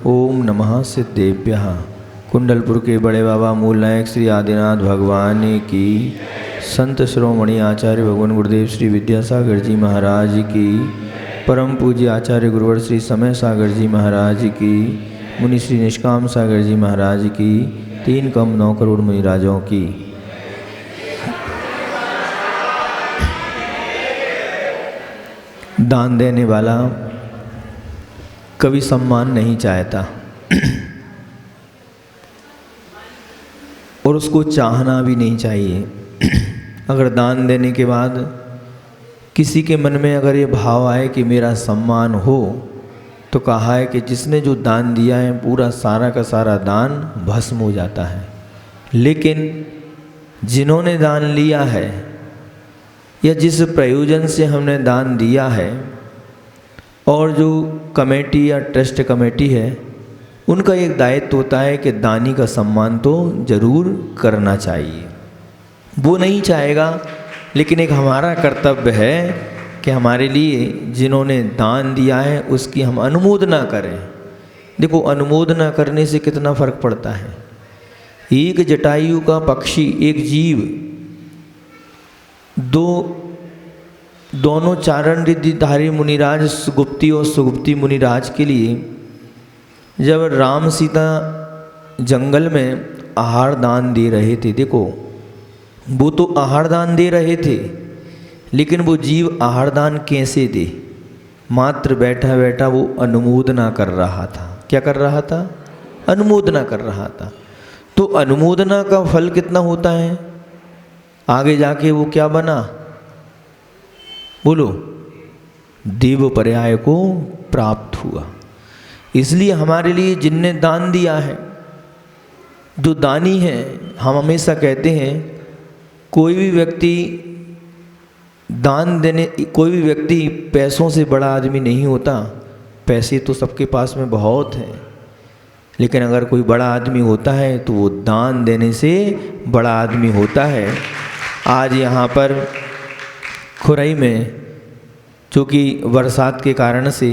ओम नमः सिद्धेभ्यः। कुंडलपुर के बड़े बाबा मूल नायक श्री आदिनाथ भगवान की, संत शिरोमणि आचार्य भगवान गुरुदेव श्री विद्यासागर जी महाराज की, परम पूज्य आचार्य गुरुवर श्री समय सागर जी महाराज की, मुनि श्री निष्काम सागर जी महाराज की, 3 कम 9 करोड़ मुनिराजों की। दान देने वाला कभी सम्मान नहीं चाहता और उसको चाहना भी नहीं चाहिए। अगर दान देने के बाद किसी के मन में अगर ये भाव आए कि मेरा सम्मान हो, तो कहा है कि जिसने जो दान दिया है पूरा सारा का सारा दान भस्म हो जाता है। लेकिन जिन्होंने दान लिया है या जिस प्रयोजन से हमने दान दिया है, और जो कमेटी या ट्रस्ट कमेटी है, उनका एक दायित्व होता है कि दानी का सम्मान तो जरूर करना चाहिए। वो नहीं चाहेगा, लेकिन एक हमारा कर्तव्य है कि हमारे लिए जिन्होंने दान दिया है उसकी हम अनुमोदना करें। देखो, अनुमोदना करने से कितना फर्क पड़ता है। एक जटायु का पक्षी, एक जीव, दोनों चारण रिद्धिधारी मुनिराज सुगुप्ती और सुगुप्ती मुनिराज के लिए जब राम सीता जंगल में आहार दान दे रहे थे, देखो वो तो आहार दान दे रहे थे, लेकिन वो जीव आहार दान कैसे दे? मात्र बैठा बैठा वो अनुमोदना कर रहा था। क्या कर रहा था? अनुमोदना कर रहा था। तो अनुमोदना का फल कितना होता है? आगे जाके वो क्या बना? बोलो, देव पर्याय को प्राप्त हुआ। इसलिए हमारे लिए जिनने दान दिया है, जो दानी है, हम हमेशा कहते हैं कोई भी व्यक्ति पैसों से बड़ा आदमी नहीं होता। पैसे तो सबके पास में बहुत हैं, लेकिन अगर कोई बड़ा आदमी होता है तो वो दान देने से बड़ा आदमी होता है। आज यहाँ पर खुरई में चूँकि बरसात के कारण से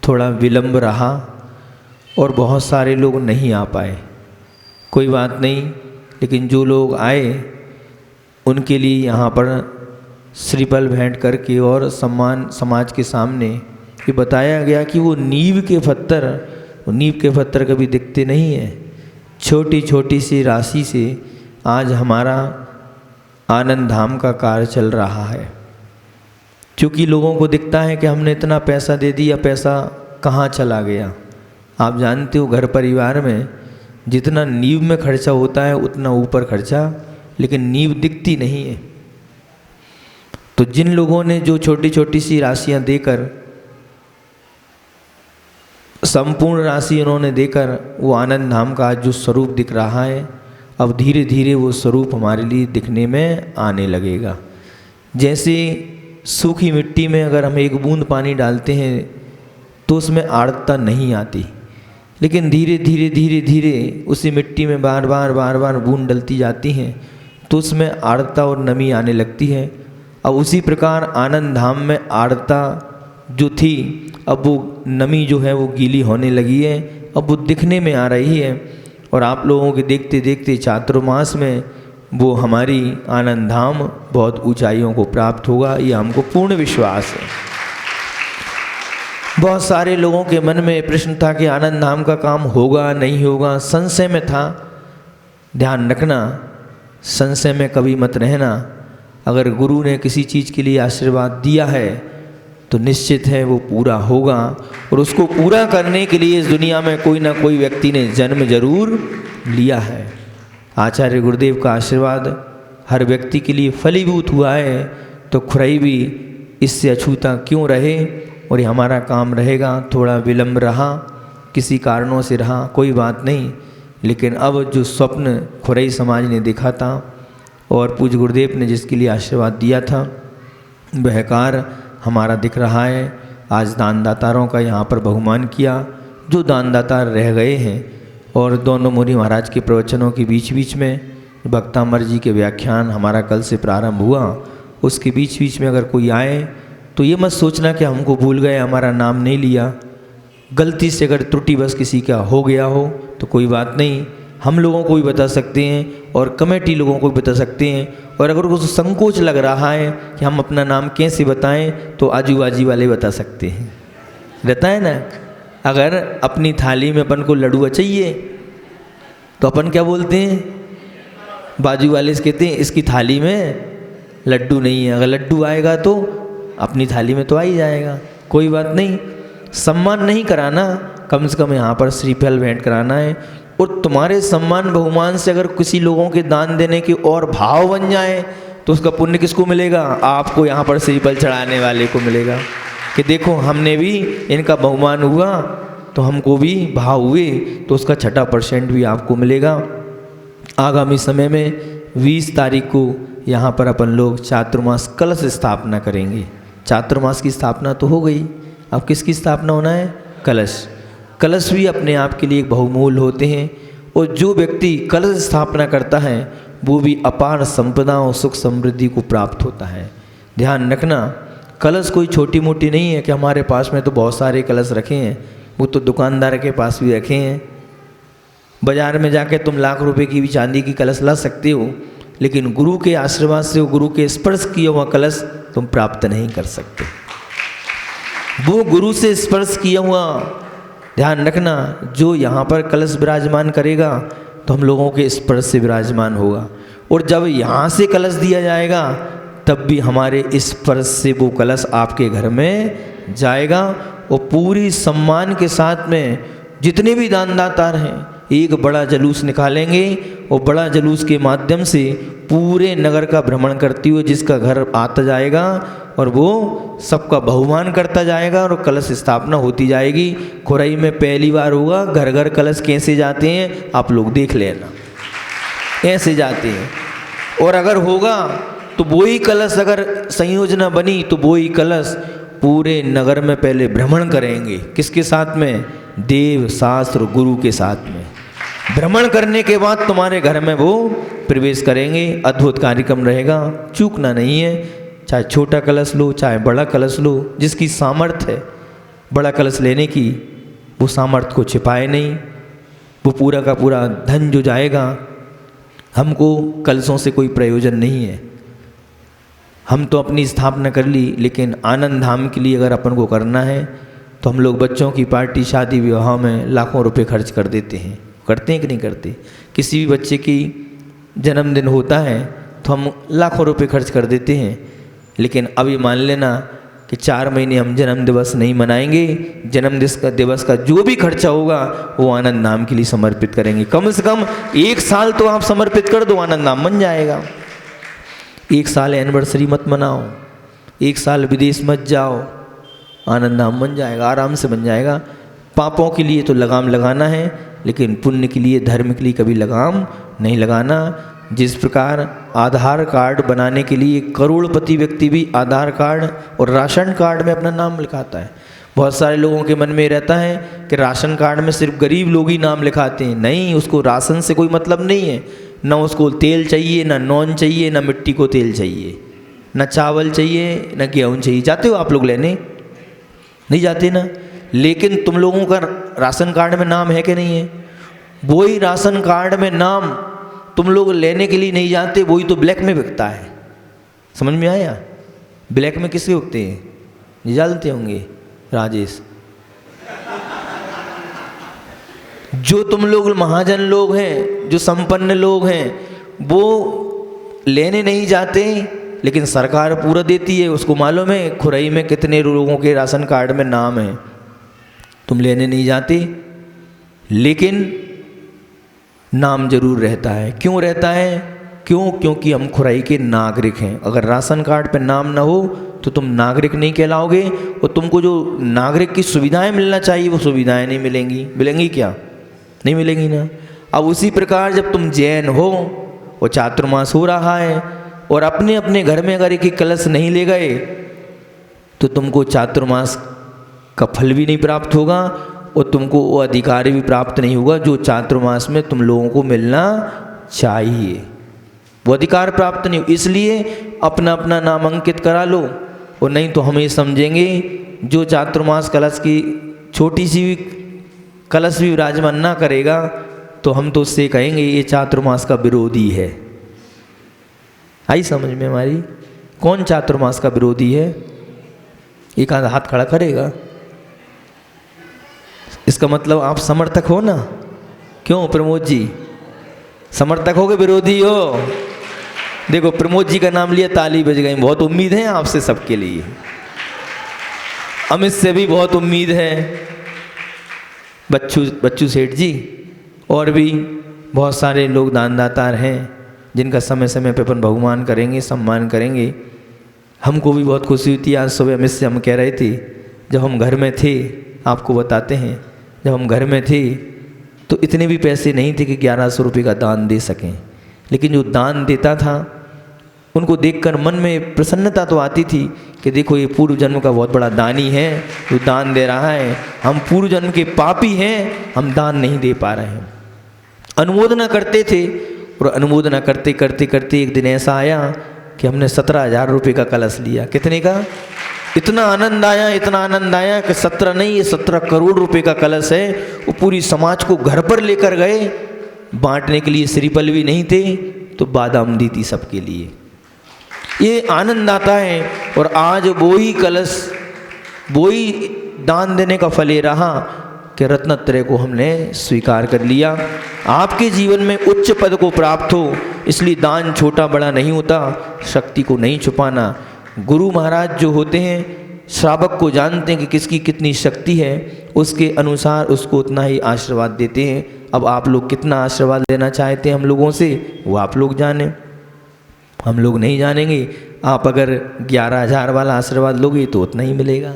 थोड़ा विलंब रहा और बहुत सारे लोग नहीं आ पाए, कोई बात नहीं, लेकिन जो लोग आए उनके लिए यहाँ पर श्रीफल भेंट करके और सम्मान समाज के सामने ये बताया गया कि वो नींव के पत्थर कभी दिखते नहीं हैं। छोटी छोटी सी राशि से आज हमारा आनंद धाम का कार्य चल रहा है। क्योंकि लोगों को दिखता है कि हमने इतना पैसा दे दिया, पैसा कहाँ चला गया। आप जानते हो, घर परिवार में जितना नींव में खर्चा होता है उतना ऊपर खर्चा, लेकिन नींव दिखती नहीं है। तो जिन लोगों ने जो छोटी छोटी सी राशियां देकर, संपूर्ण राशि उन्होंने देकर वो आनंद धाम का आज जो स्वरूप दिख रहा है, अब धीरे धीरे वो स्वरूप हमारे लिए दिखने में आने लगेगा। जैसे सूखी मिट्टी में अगर हम एक बूंद पानी डालते हैं तो उसमें आर्द्रता नहीं आती, लेकिन धीरे धीरे धीरे धीरे उसी मिट्टी में बार बार बूंद डलती जाती हैं तो उसमें आर्द्रता और नमी आने लगती है। अब उसी प्रकार आनंद धाम में आर्द्रता जो थी, अब वो नमी जो है वो गीली होने लगी है, अब वो दिखने में आ रही है। और आप लोगों के देखते देखते चातुर्मास में वो हमारी आनंद धाम बहुत ऊंचाइयों को प्राप्त होगा, ये हमको पूर्ण विश्वास है। बहुत सारे लोगों के मन में प्रश्न था कि आनंद धाम का काम होगा नहीं होगा, संशय में था। ध्यान रखना, संशय में कभी मत रहना। अगर गुरु ने किसी चीज़ के लिए आशीर्वाद दिया है तो निश्चित है वो पूरा होगा, और उसको पूरा करने के लिए इस दुनिया में कोई ना कोई व्यक्ति ने जन्म जरूर लिया है। आचार्य गुरुदेव का आशीर्वाद हर व्यक्ति के लिए फलीभूत हुआ है, तो खुरई भी इससे अछूता क्यों रहे, और ये हमारा काम रहेगा। थोड़ा विलंब रहा, किसी कारणों से रहा, कोई बात नहीं, लेकिन अब जो स्वप्न खुरई समाज ने देखा था और पूज्य गुरुदेव ने जिसके लिए आशीर्वाद दिया था, वह कार्य हमारा दिख रहा है। आज दानदातारों का यहाँ पर बहुमान किया, जो दानदाता रह गए हैं, और दोनों मुनि महाराज के प्रवचनों के बीच बीच में भक्तामर जी के व्याख्यान हमारा कल से प्रारंभ हुआ, उसके बीच बीच में अगर कोई आए तो ये मत सोचना कि हमको भूल गए, हमारा नाम नहीं लिया। गलती से अगर त्रुटि बस किसी का हो गया हो तो कोई बात नहीं, हम लोगों को भी बता सकते हैं और कमेटी लोगों को भी बता सकते हैं। और अगर उसको संकोच लग रहा है कि हम अपना नाम कैसे बताएं, तो आजू बाजू वाले बता सकते हैं, रहता है ना। अगर अपनी थाली में अपन को लड्डू चाहिए तो अपन क्या बोलते हैं, बाजू वाले से कहते हैं इसकी थाली में लड्डू नहीं है। अगर लड्डू आएगा तो अपनी थाली में तो आ ही जाएगा, कोई बात नहीं। सम्मान नहीं कराना, कम से कम यहाँ पर श्रीफल भेंट कराना है। और तुम्हारे सम्मान बहुमान से अगर किसी लोगों के दान देने के और भाव बन जाए तो उसका पुण्य किसको मिलेगा? आपको यहाँ पर श्रीफल चढ़ाने वाले को मिलेगा कि देखो हमने भी इनका बहुमान हुआ तो हमको भी भाव हुए, तो उसका 6% भी आपको मिलेगा। आगामी समय में 20 तारीख को यहाँ पर अपन लोग चातुर्मास कलश स्थापना करेंगे। चातुर्मास की स्थापना तो हो गई, अब किसकी स्थापना होना है? कलश। कलश भी अपने आप के लिए एक बहुमूल्य होते हैं, और जो व्यक्ति कलश स्थापना करता है वो भी अपार संपदा और सुख समृद्धि को प्राप्त होता है। ध्यान रखना, कलश कोई छोटी मोटी नहीं है कि हमारे पास में तो बहुत सारे कलश रखे हैं, वो तो दुकानदार के पास भी रखे हैं। बाज़ार में जाके तुम लाख रुपए की भी चांदी की कलश ला सकते हो, लेकिन गुरु के आशीर्वाद से, गुरु के स्पर्श किया हुआ कलश तुम प्राप्त नहीं कर सकते। वो गुरु से स्पर्श किया हुआ, ध्यान रखना, जो यहाँ पर कलश विराजमान करेगा तो हम लोगों के स्पर्श से विराजमान होगा। और जब यहाँ से कलश दिया जाएगा तब भी हमारे स्पर्श से वो कलश आपके घर में जाएगा। और पूरी सम्मान के साथ में जितने भी दानदातार हैं एक बड़ा जुलूस निकालेंगे, और बड़ा जुलूस के माध्यम से पूरे नगर का भ्रमण करते हुए जिसका घर आता जाएगा और वो सबका बहुमान करता जाएगा और कलश स्थापना होती जाएगी। खुराई में पहली बार होगा। घर घर कलश कैसे जाते हैं आप लोग देख लेना, ऐसे जाते हैं। और अगर होगा तो वही कलश, अगर संयोजना बनी तो वही कलश पूरे नगर में पहले भ्रमण करेंगे। किसके साथ में? देव शास्त्र गुरु के साथ में भ्रमण करने के बाद तुम्हारे घर में वो प्रवेश करेंगे। अद्भुत कार्यक्रम रहेगा, चूकना नहीं है। चाहे छोटा कलश लो चाहे बड़ा कलश लो, जिसकी सामर्थ्य है बड़ा कलश लेने की वो सामर्थ्य को छिपाए नहीं। वो पूरा का पूरा धन जो जाएगा, हमको कलशों से कोई प्रयोजन नहीं है। हम तो अपनी स्थापना कर ली, लेकिन आनंद धाम के लिए अगर अपन को करना है तो हम लोग बच्चों की पार्टी शादी विवाह में लाखों रुपए खर्च कर देते हैं। करते हैं कि नहीं करते? किसी भी बच्चे की जन्मदिन होता है तो हम लाखों रुपए खर्च कर देते हैं, लेकिन अब ये मान लेना कि 4 महीने हम जन्म दिवस नहीं मनाएंगे। जन्म दिवस का जो भी खर्चा होगा वो आनंद नाम के लिए समर्पित करेंगे। कम से कम 1 साल तो आप समर्पित कर दो, आनंद नाम बन जाएगा। 1 साल एनिवर्सरी मत मनाओ, 1 साल विदेश मत जाओ, आनंद नाम बन जाएगा, आराम से बन जाएगा। पापों के लिए तो लगाम लगाना है, लेकिन पुण्य के लिए, धर्म के लिए कभी लगाम नहीं लगाना। जिस प्रकार आधार कार्ड बनाने के लिए करोड़पति व्यक्ति भी आधार कार्ड और राशन कार्ड में अपना नाम लिखाता है। बहुत सारे लोगों के मन में रहता है कि राशन कार्ड में सिर्फ गरीब लोग ही नाम लिखाते हैं। नहीं, उसको राशन से कोई मतलब नहीं है। ना उसको तेल चाहिए, ना नॉन चाहिए, ना मिट्टी को तेल चाहिए, ना चावल चाहिए, ना गेहूँ चाहिए। जाते हो आप लोग लेने? नहीं जाते ना। लेकिन तुम लोगों का राशन कार्ड में नाम है कि नहीं है? वही राशन कार्ड में नाम तुम लोग लेने के लिए नहीं जाते, वही तो ब्लैक में बिकता है। समझ में आया? ब्लैक में किसके बिकते हैं? नहीं जानते होंगे राजेश। जो तुम लोग महाजन लोग हैं, जो संपन्न लोग हैं, वो लेने नहीं जाते, लेकिन सरकार पूरा देती है। उसको मालूम है खुराई में कितने लोगों के राशन कार्ड में नाम है। तुम लेने नहीं जाते, लेकिन नाम जरूर रहता है। क्यों रहता है? क्यों? क्योंकि हम खुराई के नागरिक हैं। अगर राशन कार्ड पे नाम ना हो तो तुम नागरिक नहीं कहलाओगे, और तुमको जो नागरिक की सुविधाएं मिलना चाहिए वो सुविधाएं नहीं मिलेंगी। मिलेंगी क्या? नहीं मिलेंगी ना। अब उसी प्रकार जब तुम जैन हो और चातुर्मास हो रहा है और अपने अपने घर में अगर एक कलश नहीं ले गए तो तुमको चातुर्मास का फल भी नहीं प्राप्त होगा और तुमको वो अधिकार भी प्राप्त नहीं होगा जो चातुर्मास में तुम लोगों को मिलना चाहिए। वो अधिकार प्राप्त नहीं। इसलिए अपना अपना नाम अंकित करा लो, और नहीं तो हम ये समझेंगे जो चातुर्मास कलश की छोटी सी भी कलश भी विराजमान ना करेगा तो हम तो उससे कहेंगे ये चातुर्मास का विरोधी है। आई समझ में हमारी? कौन चातुर्मास का विरोधी है? एक आधा हाथ खड़ा करेगा। इसका मतलब आप समर्थक हो ना? क्यों प्रमोद जी, समर्थक हो कि विरोधी हो? देखो प्रमोद जी का नाम लिया, ताली बज गई। बहुत उम्मीद है आपसे सबके लिए, अमित से भी बहुत उम्मीद है, बच्चू सेठ जी, और भी बहुत सारे लोग दानदातार हैं जिनका समय समय पे अपन बहुमान करेंगे, सम्मान करेंगे। हमको भी बहुत खुशी हुई थी। आज सुबह अमित से हम कह रहे थे, जब हम घर में थे, आपको बताते हैं, जब हम घर में थे तो इतने भी पैसे नहीं थे कि 1100 रुपये का दान दे सकें, लेकिन जो दान देता था उनको देखकर मन में प्रसन्नता तो आती थी कि देखो ये पूर्व जन्म का बहुत बड़ा दानी है जो दान दे रहा है। हम पूर्व जन्म के पापी हैं, हम दान नहीं दे पा रहे हैं। अनुमोदना करते थे और अनुमोदना करते करते करते एक दिन ऐसा आया कि हमने 17,000 रुपये का कलश लिया। कितने का? इतना आनंद आया, इतना आनंद आया कि 17 नहीं, ये 17 करोड़ रुपए का कलश है। वो पूरी समाज को घर पर लेकर गए, बांटने के लिए श्रीफल भी नहीं थे तो बादाम दी थी सबके लिए। ये आनंद आता है। और आज वो ही कलश, वो ही दान देने का फल ये रहा कि रत्नत्रय को हमने स्वीकार कर लिया। आपके जीवन में उच्च पद को प्राप्त हो, इसलिए दान छोटा बड़ा नहीं होता, शक्ति को नहीं छुपाना। गुरु महाराज जो होते हैं श्रावक को जानते हैं कि किसकी कितनी शक्ति है, उसके अनुसार उसको उतना ही आशीर्वाद देते हैं। अब आप लोग कितना आशीर्वाद लेना चाहते हैं हम लोगों से, वो आप लोग जाने, हम लोग नहीं जानेंगे। आप अगर 11,000 वाला आशीर्वाद लोगे तो उतना ही मिलेगा,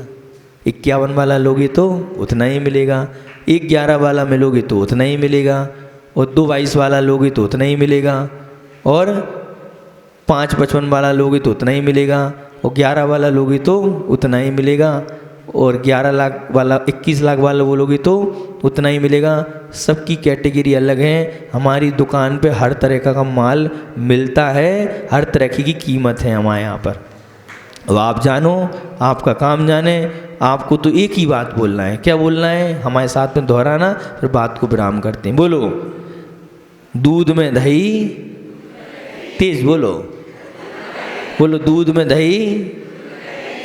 51 वाला लोगे तो उतना ही मिलेगा, 1,11 वाला में लोगे तो उतना ही मिलेगा, और 2,22 वाला लोगे तो उतना ही मिलेगा, और 5,55 वाला लोगे तो उतना ही मिलेगा, और 11 वाला लोगे तो उतना ही मिलेगा, और 11 लाख वाला 21 लाख वाला वो लोगे तो उतना ही मिलेगा। सबकी कैटेगरी अलग है। हमारी दुकान पे हर तरह का माल मिलता है, हर तरह की कीमत है हमारे यहाँ पर। अब आप जानो, आपका काम जाने। आपको तो एक ही बात बोलना है। क्या बोलना है? हमारे साथ में दोहराना, फिर बात को विराम करते हैं। बोलो, दूध में दही, तेज बोलो, बोलो दूध में दही।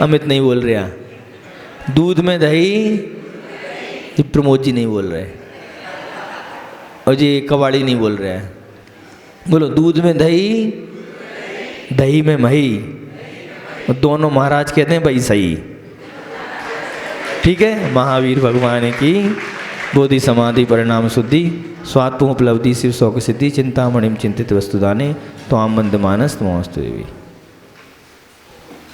अमित नहीं बोल रहा, दूध में दही। ये प्रमोद जी नहीं बोल रहे, और जी कबाड़ी नहीं बोल रहे हैं। बोलो दूध में दही, दही में मही। दोनों महाराज कहते हैं भाई सही, ठीक है। महावीर भगवान की बोधि समाधि परिणाम शुद्धि स्वात्म उपलब्धि शिव शौक सिद्धि चिंतामणिम चिंतित वस्तुदाने त्वाम मंद मानस तमोस्तु देवी।